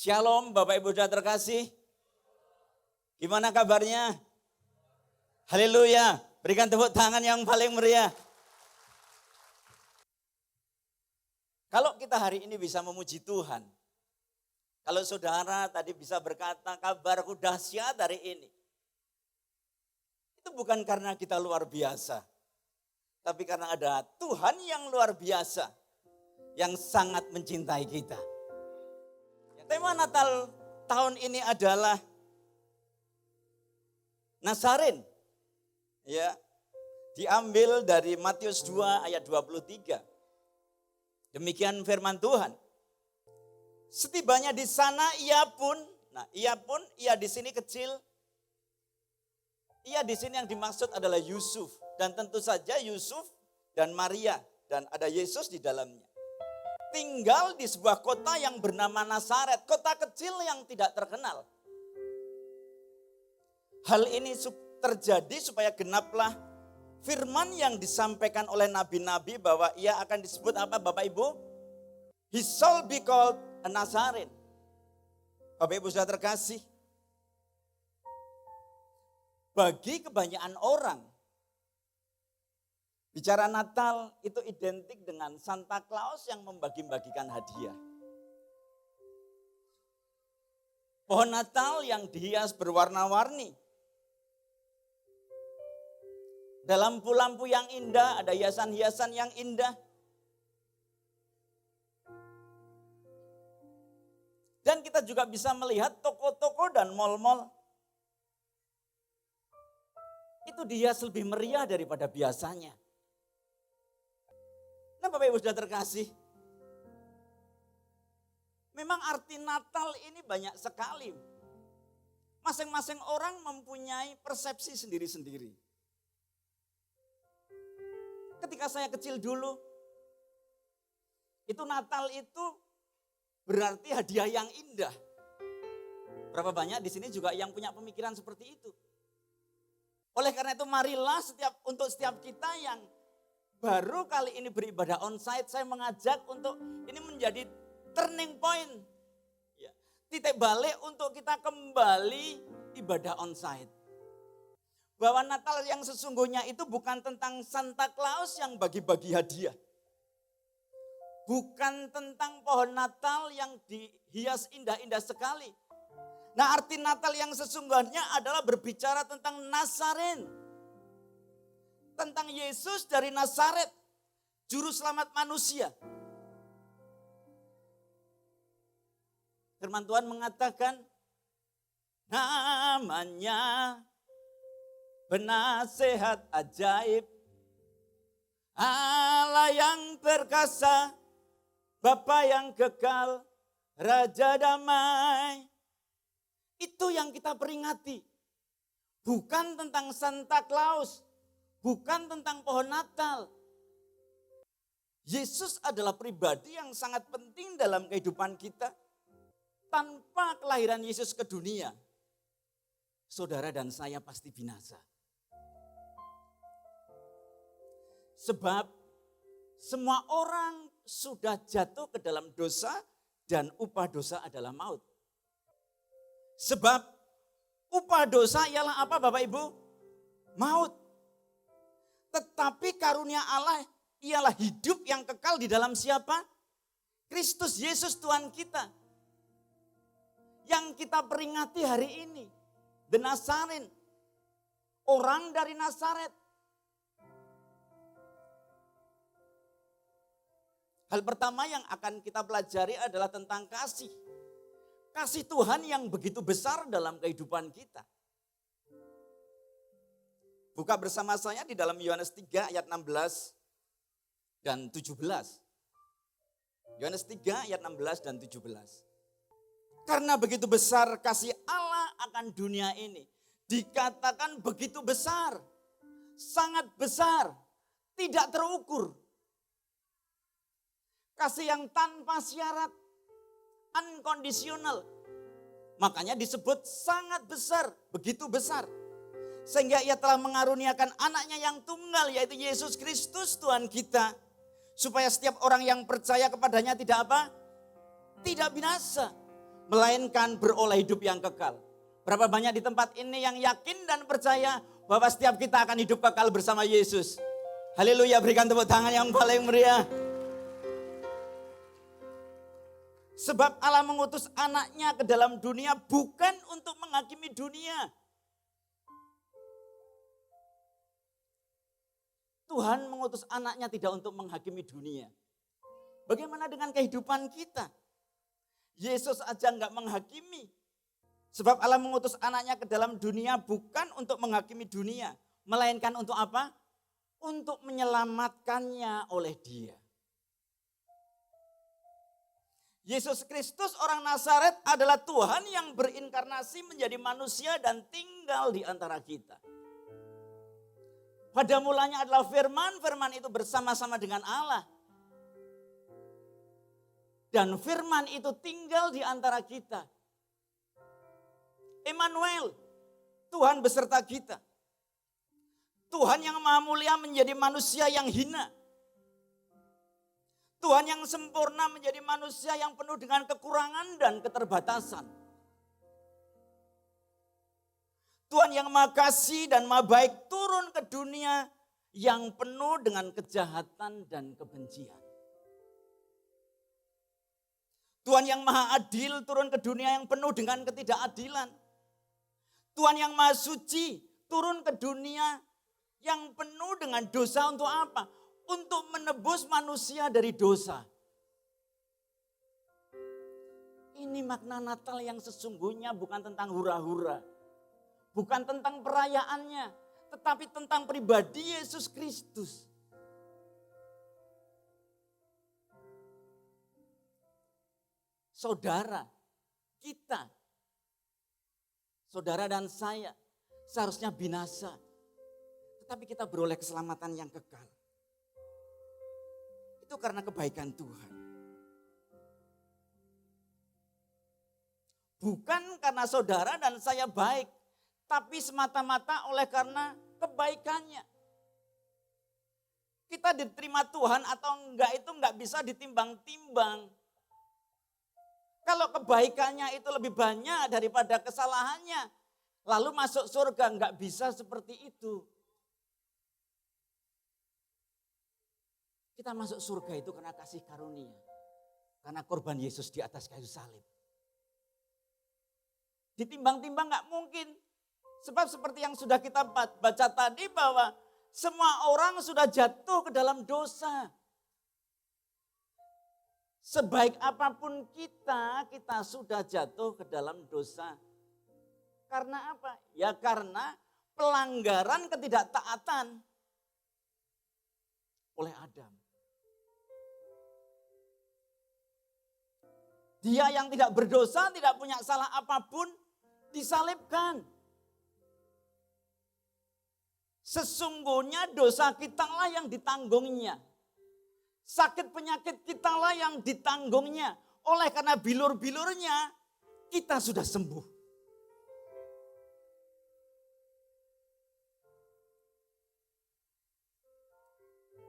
Shalom Bapak Ibu Saudara terkasih. Gimana kabarnya? Haleluya. Berikan tepuk tangan yang paling meriah. Kalau kita hari ini bisa memuji Tuhan. Kalau saudara tadi bisa berkata kabarku dahsyat hari ini. Itu bukan karena kita luar biasa. Tapi karena ada Tuhan yang luar biasa. Yang sangat mencintai kita. Tema Natal tahun ini adalah Nazarin. Ya, diambil dari Matius 2 ayat 23. Demikian firman Tuhan. Setibanya di sana ia di sini kecil. Ia di sini yang dimaksud adalah Yusuf. Dan tentu saja Yusuf dan Maria. Dan ada Yesus di dalamnya. Tinggal di sebuah kota yang bernama Nazaret. Kota kecil yang tidak terkenal. Hal ini terjadi supaya genaplah firman yang disampaikan oleh nabi-nabi bahwa ia akan disebut apa Bapak Ibu? He shall be called a Nazarene. Bapak Ibu sudah terkasih. Bagi kebanyakan orang, bicara Natal itu identik dengan Santa Claus yang membagi-bagikan hadiah. Pohon Natal yang dihias berwarna-warni. Ada lampu-lampu yang indah, ada hiasan-hiasan yang indah. Dan kita juga bisa melihat toko-toko dan mal-mal. Itu dihias lebih meriah daripada biasanya. Nah Bapak Ibu sudah terkasih. Memang arti Natal ini banyak sekali. Masing-masing orang mempunyai persepsi sendiri-sendiri. Ketika saya kecil dulu, itu Natal itu berarti hadiah yang indah. Berapa banyak di sini juga yang punya pemikiran seperti itu. Oleh karena itu marilah untuk setiap kita yang baru kali ini beribadah onsite, saya mengajak untuk ini menjadi turning point. Ya, titik balik untuk kita kembali ibadah onsite. Bahwa Natal yang sesungguhnya itu bukan tentang Santa Claus yang bagi-bagi hadiah. Bukan tentang pohon Natal yang dihias indah-indah sekali. Nah arti Natal yang sesungguhnya adalah berbicara tentang Nazaren. Tentang Yesus dari Nazaret, juru selamat manusia. Firman Tuhan mengatakan, namanya penasehat ajaib, Allah yang perkasa, Bapa yang kekal, Raja damai. Itu yang kita peringati. Bukan tentang Santa Claus. Bukan tentang pohon Natal. Yesus adalah pribadi yang sangat penting dalam kehidupan kita. Tanpa kelahiran Yesus ke dunia, saudara dan saya pasti binasa. Sebab semua orang sudah jatuh ke dalam dosa dan upah dosa adalah maut. Sebab upah dosa ialah apa Bapak Ibu? Maut. Tetapi karunia Allah ialah hidup yang kekal di dalam siapa? Kristus Yesus Tuhan kita. Yang kita peringati hari ini. The Nazarene. Orang dari Nazaret. Hal pertama yang akan kita pelajari adalah tentang kasih. Kasih Tuhan yang begitu besar dalam kehidupan kita. Buka bersama saya di dalam Yohanes 3 ayat 16 dan 17. Yohanes 3 ayat 16 dan 17. Karena begitu besar kasih Allah akan dunia ini. Dikatakan begitu besar. Sangat besar. Tidak terukur. Kasih yang tanpa syarat. Unconditional. Makanya disebut sangat besar. Begitu besar. Sehingga ia telah mengaruniakan anaknya yang tunggal yaitu Yesus Kristus Tuhan kita. Supaya setiap orang yang percaya kepadanya tidak apa? Tidak binasa. melainkan beroleh hidup yang kekal. Berapa banyak di tempat ini yang yakin dan percaya bahwa setiap kita akan hidup kekal bersama Yesus. Haleluya, berikan tepuk tangan yang paling meriah. Sebab Allah mengutus anaknya ke dalam dunia bukan untuk menghakimi dunia. Tuhan mengutus anaknya tidak untuk menghakimi dunia. Bagaimana dengan kehidupan kita? Yesus aja enggak menghakimi. Sebab Allah mengutus anaknya ke dalam dunia bukan untuk menghakimi dunia. Melainkan untuk apa? Untuk menyelamatkannya oleh Dia. Yesus Kristus orang Nazaret adalah Tuhan yang berinkarnasi menjadi manusia dan tinggal di antara kita. Pada mulanya adalah firman, firman itu bersama-sama dengan Allah. Dan firman itu tinggal di antara kita. Immanuel, Tuhan beserta kita. Tuhan yang maha mulia menjadi manusia yang hina. Tuhan yang sempurna menjadi manusia yang penuh dengan kekurangan dan keterbatasan. Tuhan yang maha kasih dan maha baik turun ke dunia yang penuh dengan kejahatan dan kebencian. Tuhan yang maha adil turun ke dunia yang penuh dengan ketidakadilan. Tuhan yang maha suci turun ke dunia yang penuh dengan dosa untuk apa? Untuk menebus manusia dari dosa. Ini makna Natal yang sesungguhnya bukan tentang hura-hura. Bukan tentang perayaannya. Tetapi tentang pribadi Yesus Kristus. Saudara, kita, saudara dan saya seharusnya binasa. Tetapi kita beroleh keselamatan yang kekal. Itu karena kebaikan Tuhan. Bukan karena saudara dan saya baik, tapi semata-mata oleh karena kebaikannya. Kita diterima Tuhan atau enggak itu enggak bisa ditimbang-timbang. Kalau kebaikannya itu lebih banyak daripada kesalahannya, lalu masuk surga, enggak bisa seperti itu. Kita masuk surga itu karena kasih karunia. Karena korban Yesus di atas kayu salib. Ditimbang-timbang gak mungkin. Sebab seperti yang sudah kita baca tadi bahwa semua orang sudah jatuh ke dalam dosa. Sebaik apapun kita sudah jatuh ke dalam dosa. Karena apa? Ya karena pelanggaran ketidaktaatan oleh Adam. Dia yang tidak berdosa, tidak punya salah apapun, disalibkan. Sesungguhnya dosa kitalah yang ditanggungnya. Sakit penyakit kitalah yang ditanggungnya. Oleh karena bilur-bilurnya, kita sudah sembuh.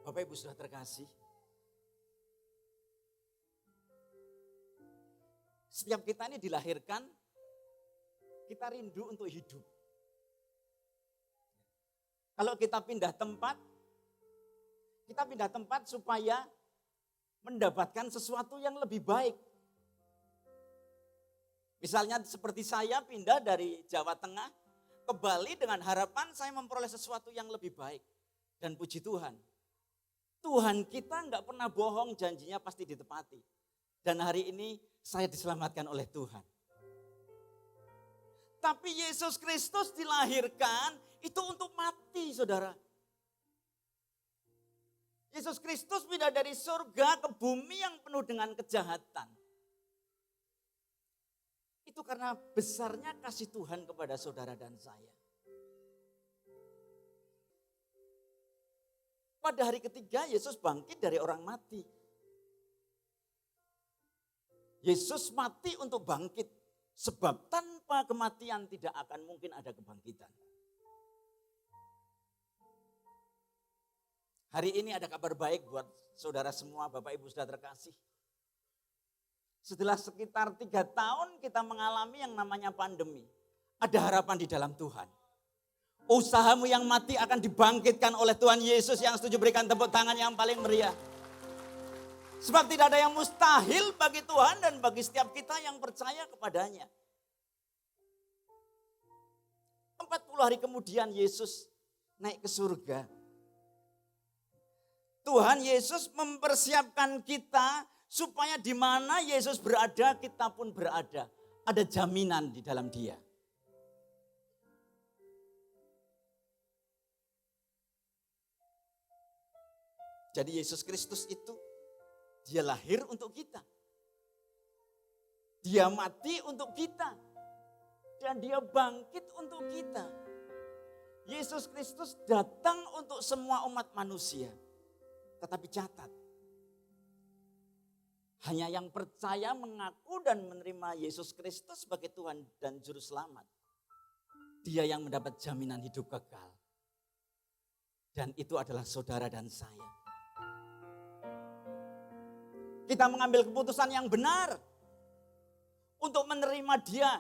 Bapak Ibu sudah terkasih. Setiap kita ini dilahirkan, kita rindu untuk hidup. Kalau kita pindah tempat supaya mendapatkan sesuatu yang lebih baik. Misalnya seperti saya pindah dari Jawa Tengah ke Bali dengan harapan saya memperoleh sesuatu yang lebih baik. Dan puji Tuhan, Tuhan kita nggak pernah bohong, janjinya pasti ditepati. Dan hari ini saya diselamatkan oleh Tuhan. Tapi Yesus Kristus dilahirkan itu untuk mati, saudara. Yesus Kristus pindah dari surga ke bumi yang penuh dengan kejahatan. Itu karena besarnya kasih Tuhan kepada saudara dan saya. Pada hari ketiga Yesus bangkit dari orang mati. Yesus mati untuk bangkit. Sebab tanpa kematian tidak akan mungkin ada kebangkitan. Hari ini ada kabar baik buat saudara semua, Bapak Ibu sudah terkasih. Setelah sekitar 3 tahun kita mengalami yang namanya pandemi. Ada harapan di dalam Tuhan. Usahamu yang mati akan dibangkitkan oleh Tuhan Yesus. Yang setuju berikan tepuk tangan yang paling meriah. Sebab tidak ada yang mustahil bagi Tuhan dan bagi setiap kita yang percaya kepadanya. 40 hari kemudian Yesus naik ke surga. Tuhan Yesus mempersiapkan kita supaya di mana Yesus berada, kita pun berada. Ada jaminan di dalam Dia. Jadi Yesus Kristus itu, Dia lahir untuk kita. Dia mati untuk kita. Dan Dia bangkit untuk kita. Yesus Kristus datang untuk semua umat manusia. Tetapi catat, hanya yang percaya, mengaku dan menerima Yesus Kristus sebagai Tuhan dan Juru Selamat. Dia yang mendapat jaminan hidup kekal. Dan itu adalah saudara dan saya. Kita mengambil keputusan yang benar untuk menerima Dia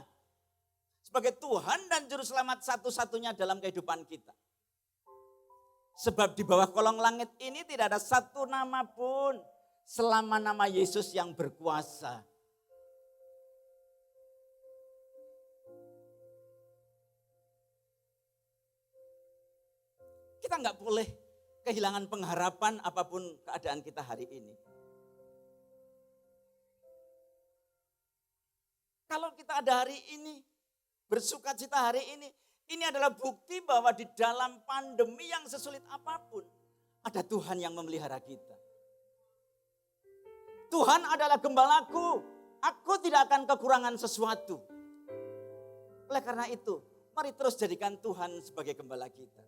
sebagai Tuhan dan Juru Selamat satu-satunya dalam kehidupan kita. Sebab di bawah kolong langit ini tidak ada satu nama pun selama nama Yesus yang berkuasa. Kita nggak boleh kehilangan pengharapan apapun keadaan kita hari ini. Kalau kita ada hari ini, bersukacita hari ini adalah bukti bahwa di dalam pandemi yang sesulit apapun, ada Tuhan yang memelihara kita. Tuhan adalah gembalaku, aku tidak akan kekurangan sesuatu. Oleh karena itu, mari terus jadikan Tuhan sebagai gembala kita.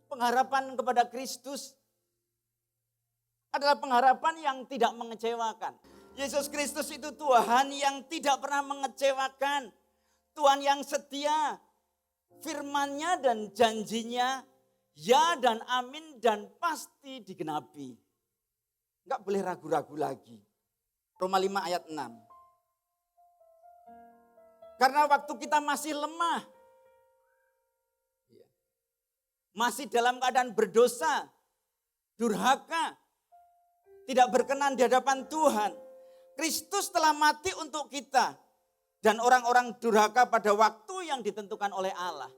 Pengharapan kepada Kristus adalah pengharapan yang tidak mengecewakan. Yesus Kristus itu Tuhan yang tidak pernah mengecewakan. Tuhan yang setia. Firman-Nya dan janjinya ya dan amin dan pasti digenapi. Enggak boleh ragu-ragu lagi. Roma 5 ayat 6. Karena waktu kita masih lemah. Masih dalam keadaan berdosa. Durhaka. Tidak berkenan di hadapan Tuhan. Kristus telah mati untuk kita. Dan orang-orang durhaka pada waktu yang ditentukan oleh Allah.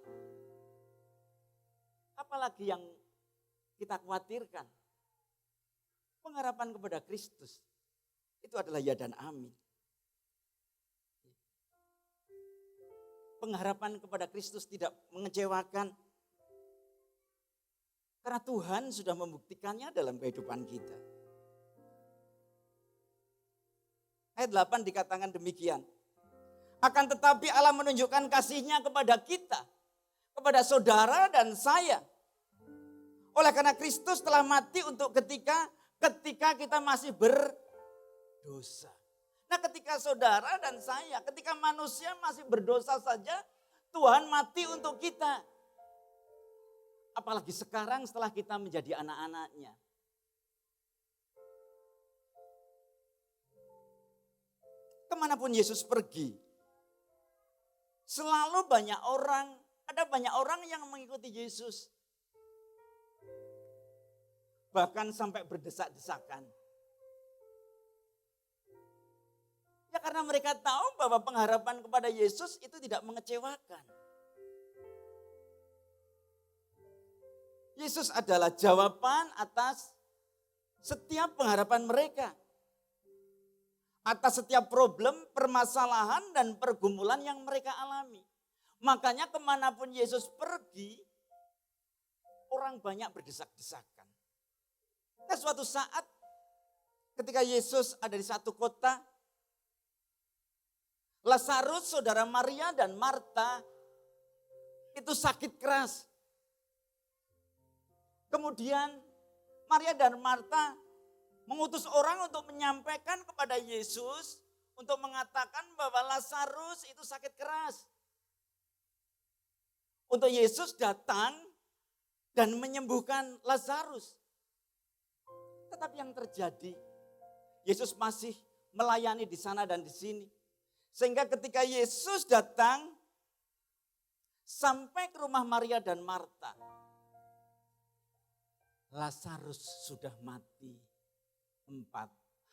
Apalagi yang kita khawatirkan. Pengharapan kepada Kristus. Itu adalah ya dan amin. Pengharapan kepada Kristus tidak mengecewakan. Karena Tuhan sudah membuktikannya dalam kehidupan kita. Ayat 8 dikatakan demikian. Akan tetapi Allah menunjukkan kasih-Nya kepada kita. Kepada saudara dan saya. Oleh karena Kristus telah mati untuk ketika kita masih berdosa. Nah ketika saudara dan saya, ketika manusia masih berdosa saja, Tuhan mati untuk kita. Apalagi sekarang setelah kita menjadi anak-anak-Nya. Kemanapun Yesus pergi, selalu ada banyak orang yang mengikuti Yesus. Bahkan sampai berdesak-desakan. Ya karena mereka tahu bahwa pengharapan kepada Yesus itu tidak mengecewakan. Yesus adalah jawaban atas setiap pengharapan mereka. Atas setiap problem, permasalahan, dan pergumulan yang mereka alami. Makanya kemanapun Yesus pergi, orang banyak berdesak-desakan. Nah suatu saat ketika Yesus ada di satu kota, Lazarus, saudara Maria dan Marta, itu sakit keras. Kemudian Maria dan Marta mengutus orang untuk menyampaikan kepada Yesus untuk mengatakan bahwa Lazarus itu sakit keras. Untuk Yesus datang dan menyembuhkan Lazarus. Tetapi yang terjadi, Yesus masih melayani di sana dan di sini. Sehingga ketika Yesus datang sampai ke rumah Maria dan Marta, Lazarus sudah mati 4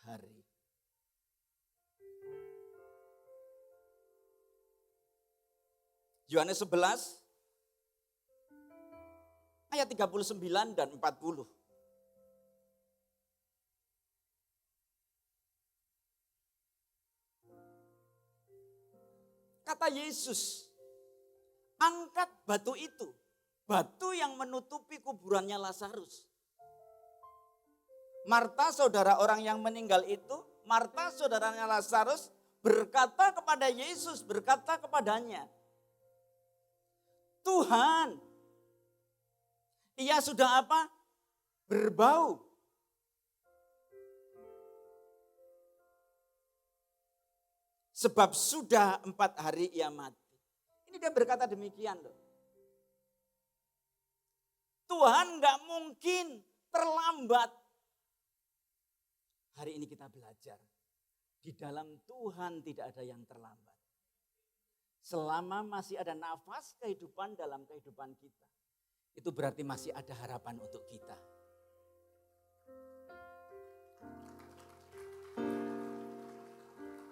hari. Yohanes 11 ayat 39 dan 40. Kata Yesus, angkat batu itu, batu yang menutupi kuburannya Lazarus. Marta, saudara orang yang meninggal itu, Marta saudaranya Lazarus berkata kepada Yesus, berkata kepadanya, Tuhan, ia sudah apa? Berbau. Sebab sudah 4 hari ia mati. Ini dia berkata demikian loh. Tuhan gak mungkin terlambat. Hari ini kita belajar. Di dalam Tuhan tidak ada yang terlambat. Selama masih ada nafas kehidupan dalam kehidupan kita. Itu berarti masih ada harapan untuk kita.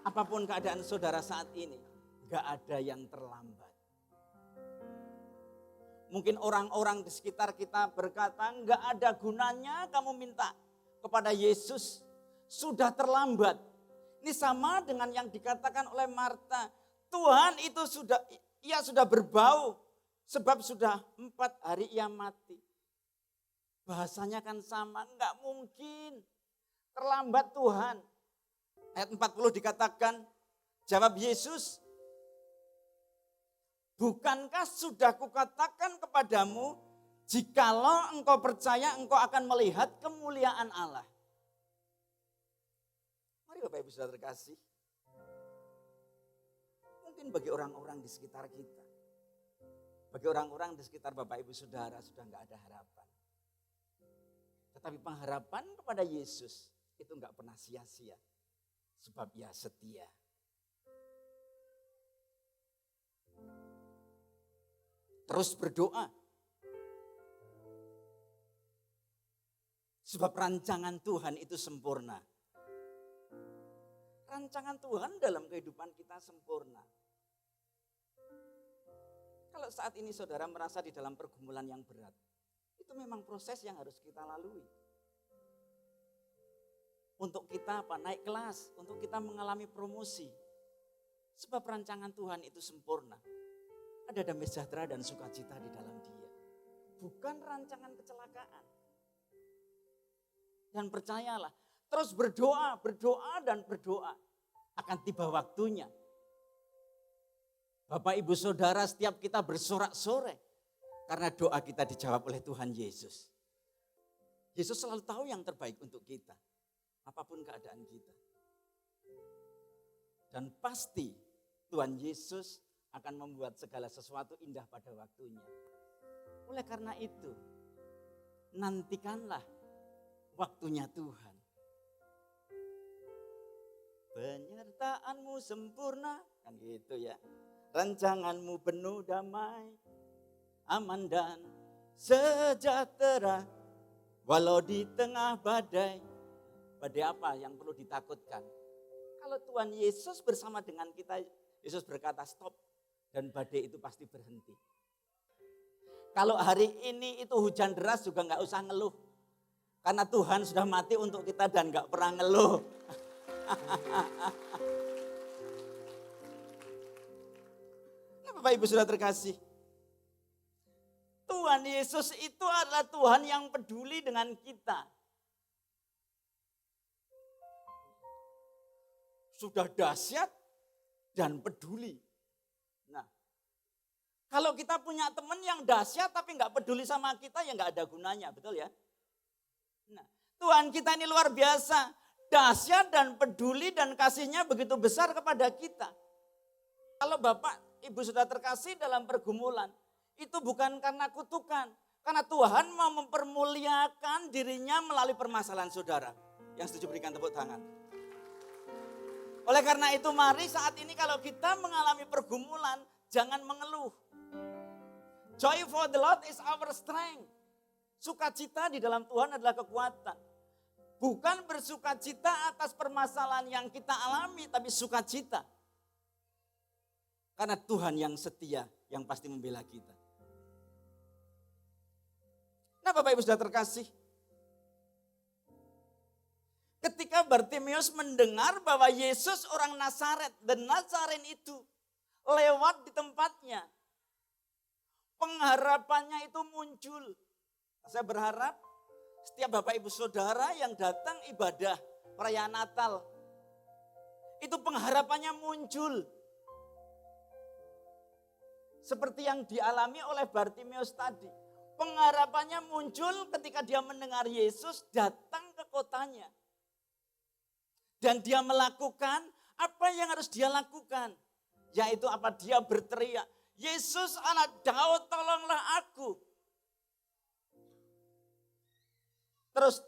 Apapun keadaan saudara saat ini, gak ada yang terlambat. Mungkin orang-orang di sekitar kita berkata, gak ada gunanya kamu minta kepada Yesus, sudah terlambat. Ini sama dengan yang dikatakan oleh Marta, Tuhan itu ia sudah berbau, sebab sudah 4 hari ia mati. Bahasanya kan sama, gak mungkin terlambat Tuhan. Ayat 40 dikatakan, jawab Yesus, bukankah sudah kukatakan kepadamu, jikalau engkau percaya engkau akan melihat kemuliaan Allah. Mari Bapak Ibu Saudara terkasih. Mungkin bagi orang-orang di sekitar kita, bagi orang-orang di sekitar Bapak Ibu Saudara sudah enggak ada harapan. Tetapi pengharapan kepada Yesus itu enggak pernah sia-sia. Sebab ia setia. Terus berdoa. Sebab rancangan Tuhan itu sempurna. Rancangan Tuhan dalam kehidupan kita sempurna. Kalau saat ini saudara merasa di dalam pergumulan yang berat, itu memang proses yang harus kita lalui. Untuk kita naik kelas, untuk kita mengalami promosi. Sebab rancangan Tuhan itu sempurna. Ada damai sejahtera dan sukacita di dalam Dia. Bukan rancangan kecelakaan. Dan percayalah, terus berdoa, berdoa dan berdoa. Akan tiba waktunya. Bapak Ibu Saudara, setiap kita bersorak-sorai. Karena doa kita dijawab oleh Tuhan Yesus. Yesus selalu tahu yang terbaik untuk kita. Apapun keadaan kita. Dan pasti Tuhan Yesus akan membuat segala sesuatu indah pada waktunya. Oleh karena itu, nantikanlah waktunya Tuhan. Penyertaanmu sempurna, kan gitu ya. Rancanganmu penuh damai, aman dan sejahtera. Walau di tengah badai. Badai apa yang perlu ditakutkan? Kalau Tuhan Yesus bersama dengan kita, Yesus berkata stop. Dan badai itu pasti berhenti. Kalau hari ini itu hujan deras juga gak usah ngeluh. Karena Tuhan sudah mati untuk kita dan gak pernah ngeluh. Nah, Bapak Ibu sudah terkasih. Tuhan Yesus itu adalah Tuhan yang peduli dengan kita. Sudah dahsyat dan peduli. Nah, kalau kita punya teman yang dahsyat tapi nggak peduli sama kita, ya nggak ada gunanya, betul ya? Nah, Tuhan kita ini luar biasa, dahsyat dan peduli dan kasihnya begitu besar kepada kita. Kalau Bapak, Ibu sudah terkasih dalam pergumulan, itu bukan karena kutukan, karena Tuhan mau mempermuliakan dirinya melalui permasalahan saudara. Yang setuju berikan tepuk tangan. Oleh karena itu mari saat ini kalau kita mengalami pergumulan, jangan mengeluh. Joy for the Lord is our strength. Sukacita di dalam Tuhan adalah kekuatan. Bukan bersukacita atas permasalahan yang kita alami, tapi sukacita. Karena Tuhan yang setia, yang pasti membela kita. Nah Bapak Ibu sudah terkasih. Ketika Bartimeus mendengar bahwa Yesus orang Nazaret dan Nazaren itu lewat di tempatnya, pengharapannya itu muncul. Saya berharap setiap Bapak Ibu Saudara yang datang ibadah perayaan Natal, itu pengharapannya muncul. Seperti yang dialami oleh Bartimeus tadi. Pengharapannya muncul ketika dia mendengar Yesus datang ke kotanya. Dan dia melakukan apa yang harus dia lakukan. Yaitu apa? Dia berteriak, Yesus anak Daud tolonglah aku. Terus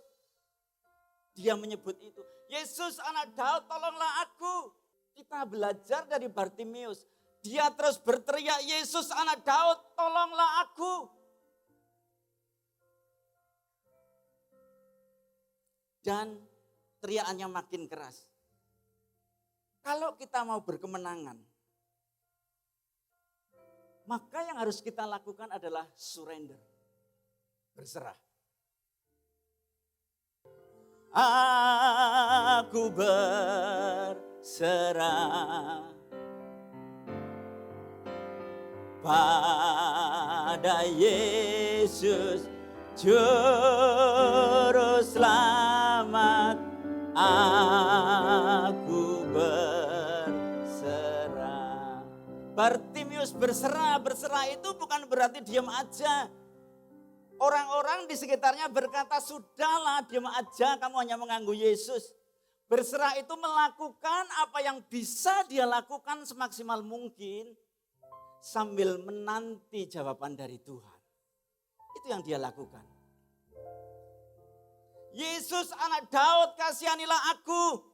dia menyebut itu, Yesus anak Daud tolonglah aku. Kita belajar dari Bartimeus. Dia terus berteriak, Yesus anak Daud tolonglah aku. Dan teriakannya makin keras. Kalau kita mau berkemenangan, maka yang harus kita lakukan adalah surrender. Berserah. Aku berserah pada Yesus Juru Selamat. Aku berserah. Bartimeus berserah. Berserah itu bukan berarti diam aja. Orang-orang di sekitarnya berkata, sudahlah diam aja, kamu hanya mengganggu Yesus. Berserah itu melakukan apa yang bisa dia lakukan semaksimal mungkin sambil menanti jawaban dari Tuhan. Itu yang dia lakukan. Yesus anak Daud kasihanilah aku.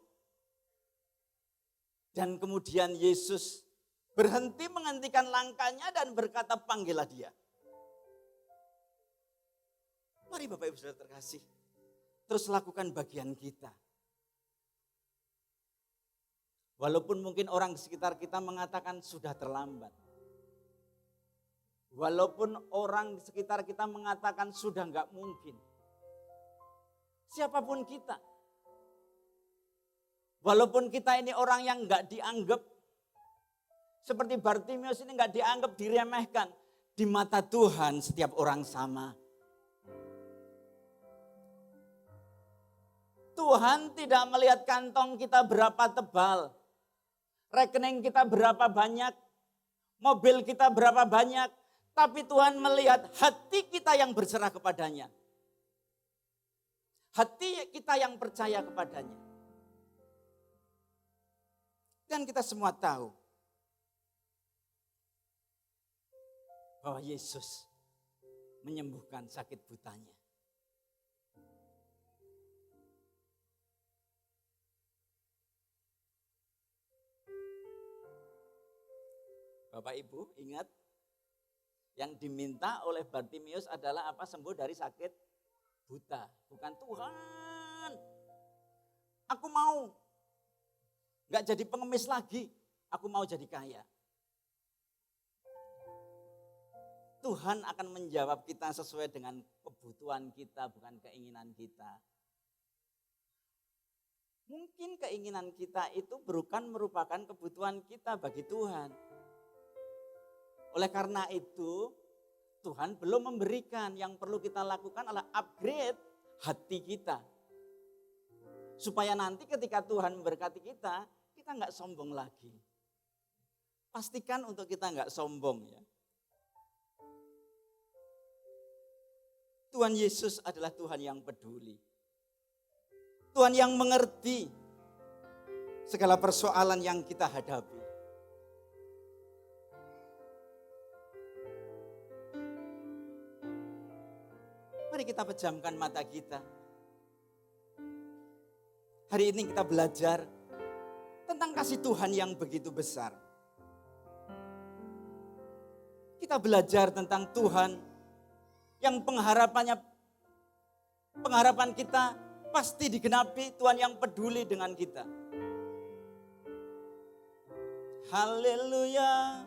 Dan kemudian Yesus berhenti menghentikan langkahnya dan berkata panggillah dia. Mari Bapak Ibu Saudara terkasih. Terus lakukan bagian kita. Walaupun mungkin orang di sekitar kita mengatakan sudah terlambat. Walaupun orang di sekitar kita mengatakan sudah enggak mungkin. Siapapun kita. Walaupun kita ini orang yang enggak dianggap. Seperti Bartimeus ini enggak dianggap, diremehkan. Di mata Tuhan setiap orang sama. Tuhan tidak melihat kantong kita berapa tebal. Rekening kita berapa banyak. Mobil kita berapa banyak. Tapi Tuhan melihat hati kita yang berserah kepadanya. Hati kita yang percaya kepadanya. Dan kita semua tahu bahwa Yesus menyembuhkan sakit butanya. Bapak Ibu ingat, yang diminta oleh Bartimeus adalah apa? Sembuh dari sakit buta. Bukan Tuhan, aku mau gak jadi pengemis lagi, aku mau jadi kaya. Tuhan akan menjawab kita sesuai dengan kebutuhan kita, bukan keinginan kita. Mungkin keinginan kita itu bukan merupakan kebutuhan kita bagi Tuhan. Oleh karena itu, Tuhan belum memberikan. Yang perlu kita lakukan adalah upgrade hati kita. Supaya nanti ketika Tuhan memberkati kita, kita nggak sombong lagi. Pastikan untuk kita nggak sombong ya. Tuhan Yesus adalah Tuhan yang peduli. Tuhan yang mengerti segala persoalan yang kita hadapi. Mari kita pejamkan mata kita. Hari ini kita belajar tentang kasih Tuhan yang begitu besar. Kita belajar tentang Tuhan yang pengharapan kita pasti digenapi, Tuhan yang peduli dengan kita. Haleluya.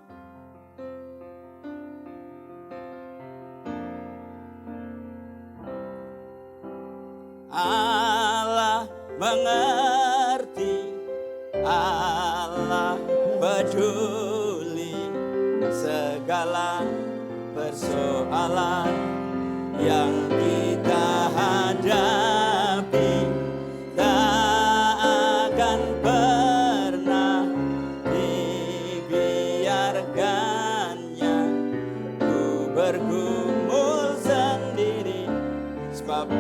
Allah mengerti, Allah peduli segala persoalan yang kita hadapi, tak akan pernah dibiarkannya ku bergumul sendiri, sebab